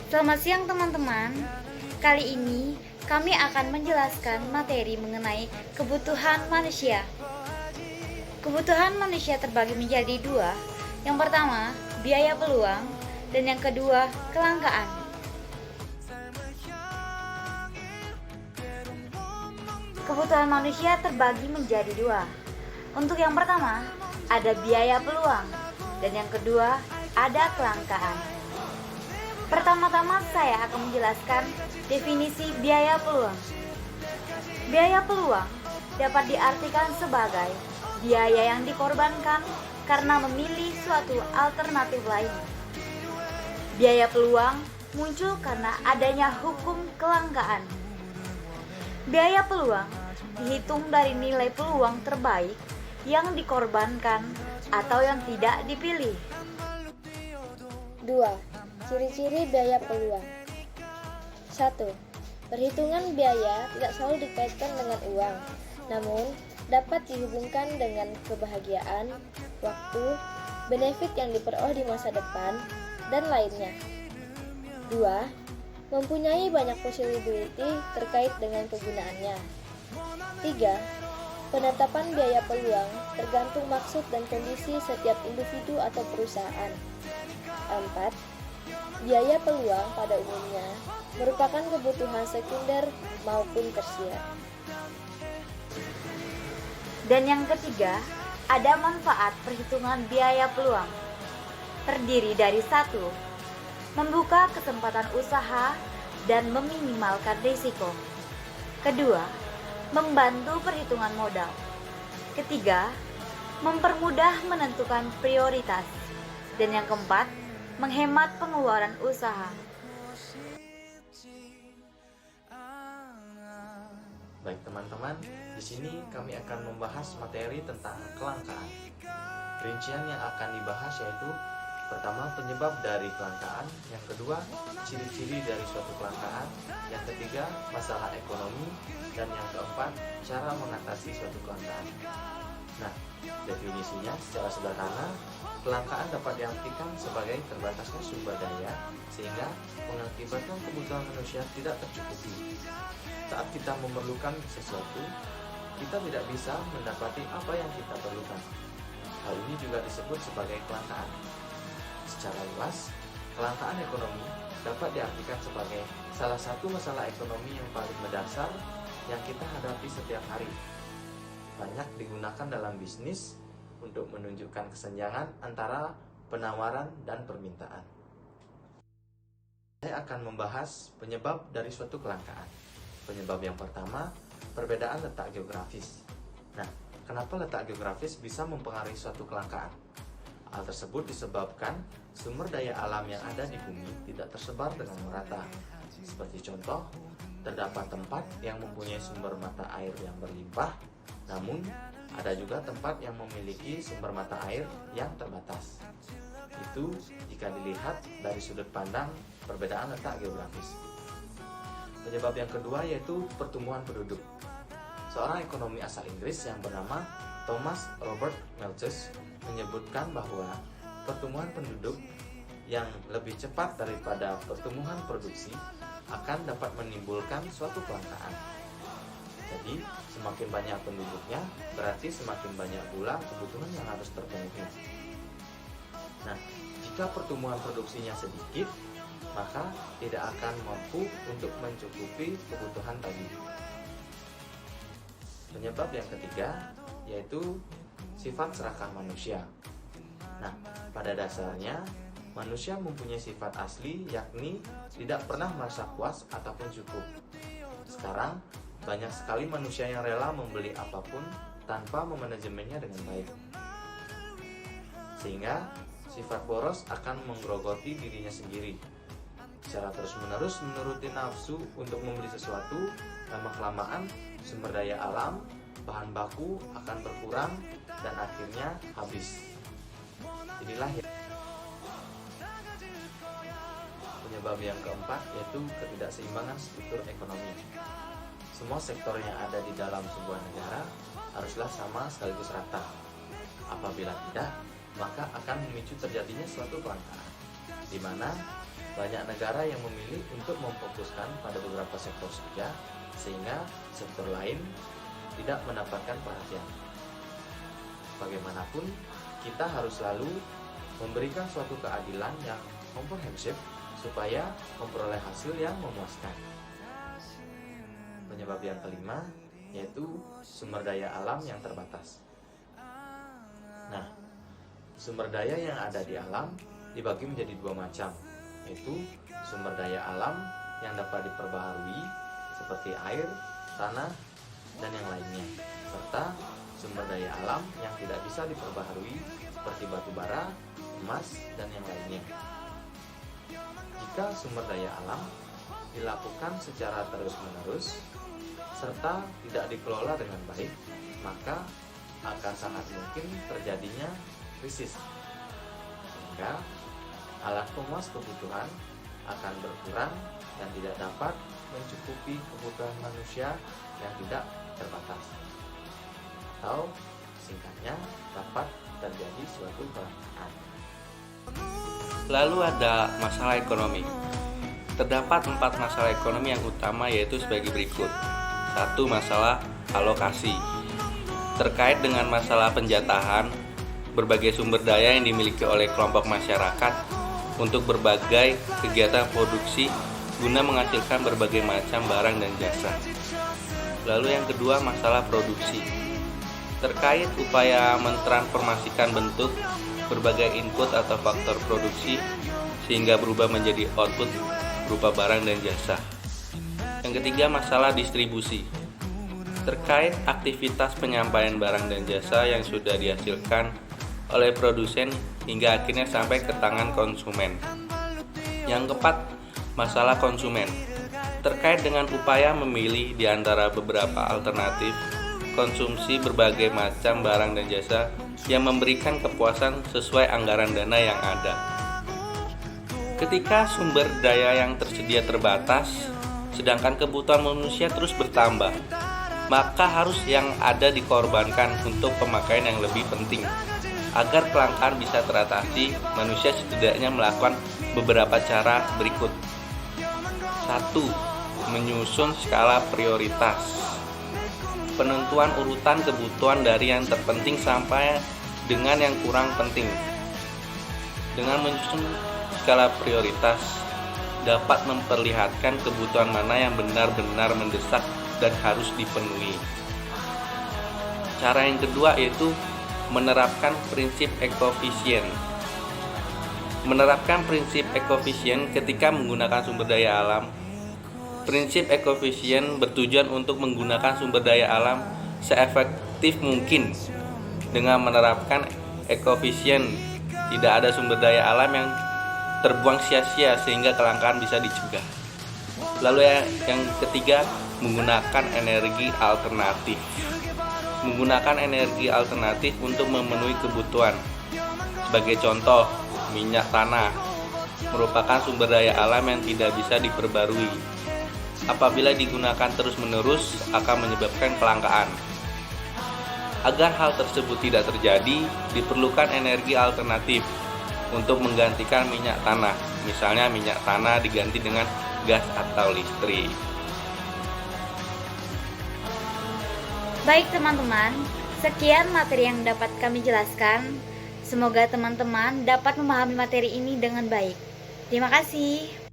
Selamat siang teman-teman. Kali ini kami akan menjelaskan materi mengenai kebutuhan manusia. Kebutuhan manusia terbagi menjadi dua. Yang pertama, biaya peluang, dan yang kedua, kelangkaan. Kebutuhan manusia terbagi menjadi dua. Untuk yang pertama, ada biaya peluang, dan yang kedua, ada kelangkaan. Pertama-tama saya akan menjelaskan definisi biaya peluang. Biaya peluang dapat diartikan sebagai biaya yang dikorbankan karena memilih suatu alternatif lain. Biaya peluang muncul karena adanya hukum kelangkaan. Biaya peluang dihitung dari nilai peluang terbaik yang dikorbankan atau yang tidak dipilih. 2. Ciri-ciri biaya peluang. 1. Perhitungan biaya tidak selalu dikaitkan dengan uang, namun dapat dihubungkan dengan kebahagiaan, waktu, benefit yang diperoleh di masa depan, dan lainnya. 2. Mempunyai banyak possibility terkait dengan kegunaannya. 3. Penetapan biaya peluang tergantung maksud dan kondisi setiap individu atau perusahaan. 4. Biaya peluang pada umumnya merupakan kebutuhan sekunder maupun tersier. Dan yang ketiga, ada manfaat perhitungan biaya peluang. Terdiri dari 1. Membuka kesempatan usaha dan meminimalkan risiko. Kedua, membantu perhitungan modal. Ketiga, mempermudah menentukan prioritas. Dan yang keempat, menghemat pengeluaran usaha. Baik teman-teman, di sini kami akan membahas materi tentang kelangkaan. Rincian yang akan dibahas yaitu pertama, penyebab dari kelangkaan, yang kedua, ciri-ciri dari suatu kelangkaan, yang ketiga, masalah ekonomi, dan yang keempat, cara mengatasi suatu kelangkaan. Nah, definisinya secara sederhana, kelangkaan dapat diartikan sebagai terbatasnya sumber daya sehingga mengakibatkan kebutuhan manusia tidak tercukupi. Saat kita memerlukan sesuatu, kita tidak bisa mendapati apa yang kita perlukan. Hal ini juga disebut sebagai kelangkaan. Secara luas, kelangkaan ekonomi dapat diartikan sebagai salah satu masalah ekonomi yang paling mendasar yang kita hadapi setiap hari. Banyak digunakan dalam bisnis untuk menunjukkan kesenjangan antara penawaran dan permintaan. Saya akan membahas penyebab dari suatu kelangkaan. Penyebab yang pertama, perbedaan letak geografis. Nah, kenapa letak geografis bisa mempengaruhi suatu kelangkaan? Hal tersebut disebabkan sumber daya alam yang ada di bumi tidak tersebar dengan merata. Seperti contoh, terdapat tempat yang mempunyai sumber mata air yang berlimpah, namun ada juga tempat yang memiliki sumber mata air yang terbatas. Itu jika dilihat dari sudut pandang perbedaan letak geografis. Penyebab yang kedua yaitu pertumbuhan penduduk. Seorang ekonomi asal Inggris yang bernama Thomas Robert Malthus menyebutkan bahwa pertumbuhan penduduk yang lebih cepat daripada pertumbuhan produksi akan dapat menimbulkan suatu kelangkaan. Jadi, semakin banyak penduduknya, berarti semakin banyak pula kebutuhan yang harus terpenuhi. Nah, jika pertumbuhan produksinya sedikit, maka tidak akan mampu untuk mencukupi kebutuhan tadi. Penyebab yang ketiga yaitu sifat serakah manusia. Nah, pada dasarnya manusia mempunyai sifat asli yakni tidak pernah merasa puas ataupun cukup. Sekarang banyak sekali manusia yang rela membeli apapun tanpa memanajemennya dengan baik. Sehingga sifat boros akan menggerogoti dirinya sendiri. Secara terus-menerus menuruti nafsu untuk membeli sesuatu, lama-kelamaan sumber daya alam, bahan baku akan berkurang dan akhirnya habis. Inilah penyebab yang keempat yaitu ketidakseimbangan struktur ekonomi. Semua sektor yang ada di dalam sebuah negara haruslah sama sekaligus rata. Apabila tidak, maka akan memicu terjadinya suatu kelangkaan, di mana banyak negara yang memilih untuk memfokuskan pada beberapa sektor saja, sehingga sektor lain tidak mendapatkan perhatian. Bagaimanapun, kita harus selalu memberikan suatu keadilan yang komprehensif supaya memperoleh hasil yang memuaskan. Penyebab yang kelima yaitu sumber daya alam yang terbatas. Nah, sumber daya yang ada di alam dibagi menjadi dua macam, yaitu sumber daya alam yang dapat diperbaharui seperti air, tanah, dan yang lainnya, serta sumber daya alam yang tidak bisa diperbaharui seperti batu bara, emas, dan yang lainnya. Jika sumber daya alam dilakukan secara terus-menerus serta tidak dikelola dengan baik, maka akan sangat mungkin terjadinya krisis, sehingga alat pemuas kebutuhan akan berkurang dan tidak dapat mencukupi kebutuhan manusia yang tidak terbatas, atau singkatnya dapat terjadi suatu kelangkaan. Lalu ada masalah ekonomi. Terdapat 4 masalah ekonomi yang utama, yaitu sebagai berikut. 1. Masalah alokasi. Terkait dengan masalah penjatahan berbagai sumber daya yang dimiliki oleh kelompok masyarakat untuk berbagai kegiatan produksi guna menghasilkan berbagai macam barang dan jasa. Lalu yang kedua, masalah produksi. Terkait upaya mentransformasikan bentuk berbagai input atau faktor produksi sehingga berubah menjadi output berupa barang dan jasa. Yang ketiga, masalah distribusi. Terkait aktivitas penyampaian barang dan jasa yang sudah dihasilkan oleh produsen hingga akhirnya sampai ke tangan konsumen. Yang keempat, masalah konsumen. Terkait dengan upaya memilih di antara beberapa alternatif konsumsi berbagai macam barang dan jasa yang memberikan kepuasan sesuai anggaran dana yang ada. Ketika sumber daya yang tersedia terbatas, sedangkan kebutuhan manusia terus bertambah, maka harus yang ada dikorbankan untuk pemakaian yang lebih penting. Agar kelangkaan bisa teratasi, manusia setidaknya melakukan beberapa cara berikut. 1. Menyusun skala prioritas. Penentuan urutan kebutuhan dari yang terpenting sampai dengan yang kurang penting. Dengan menyusun skala prioritas dapat memperlihatkan kebutuhan mana yang benar-benar mendesak dan harus dipenuhi. Cara yang kedua yaitu menerapkan prinsip ekofisien. Menerapkan prinsip ekofisien ketika menggunakan sumber daya alam. Prinsip ekofisien bertujuan untuk menggunakan sumber daya alam seefektif mungkin. Dengan menerapkan ekofisien, tidak ada sumber daya alam yang terbuang sia-sia sehingga kelangkaan bisa dicegah. Lalu yang ketiga, menggunakan energi alternatif. Menggunakan energi alternatif untuk memenuhi kebutuhan. Sebagai contoh, minyak tanah merupakan sumber daya alam yang tidak bisa diperbarui. Apabila digunakan terus-menerus akan menyebabkan kelangkaan. Agar hal tersebut tidak terjadi, diperlukan energi alternatif untuk menggantikan minyak tanah. Misalnya minyak tanah diganti dengan gas atau listrik. Baik teman-teman, sekian materi yang dapat kami jelaskan. Semoga teman-teman dapat memahami materi ini dengan baik. Terima kasih.